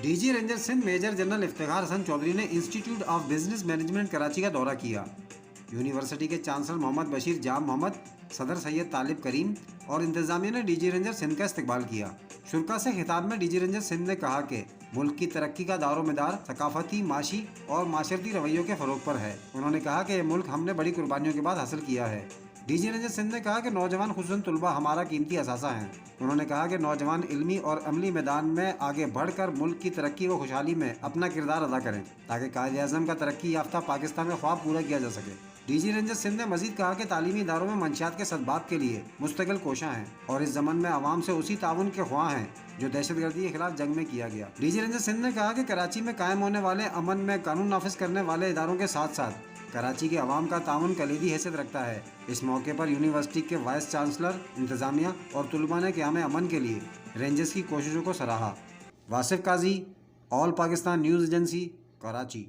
D G ranger Sindh major general Iftikhar Hassan Chaudhry ने institute of business management Karachi का दौरा किया। यूनिवर्सिटी के चांसलर मोहम्मद बशीर जाम मोहम्मद, सदर सैयद तालिब करीम और इंतजामिया ने डी जी रेंजर सिंध का इस्तकबाल किया। शुरा से खिताब में डी जी रेंजर सिंध ने कहा कि मुल्क की तरक्की का दारोमदार सकाफती, माशी और माशरती रवैयों के फ़रोग पर है। उन्होंने कहा कि यह मुल्क हमने बड़ी कुर्बानियों के बाद हासिल किया है। डी जी रेंजर सिंध ने कहा कि नौजवान खुसूसन तलबा हमारा कीमती असासा हैं। उन्होंने कहा कि नौजवान इल्मी और अमली मैदान में आगे बढ़कर मुल्क की तरक्की व खुशहाली में अपना किरदार अदा करें ताकि कायद आज़म का तरक्की याफ्ता पाकिस्तान का ख्वाब पूरा किया जा सके। डी जी रेंजर सिंध ने मजीद कहा कि तालीमी इदारों में मंशियात के सद्भाव के लिए मुस्तकिल कोशां हैं और इस ज़मन में आवाम से उसी ताउन के ख्वाह हैं जो दहशतगर्दी के खिलाफ जंग में किया गया। डी जी रेंजर सिंध ने कहा कि कराची में कायम होने वाले अमन में कानून नाफिज करने वाले इदारों के साथ साथ कराची के अवाम का ताउन कलीदी हैसियत रखता है। इस मौके पर यूनिवर्सिटी के वाइस चांसलर, इंतजामिया और तुलबा ने क़याम अमन के लिए रेंजर्स की कोशिशों को सराहा। Wasif Qazi, all Pakistan news agency, Karachi.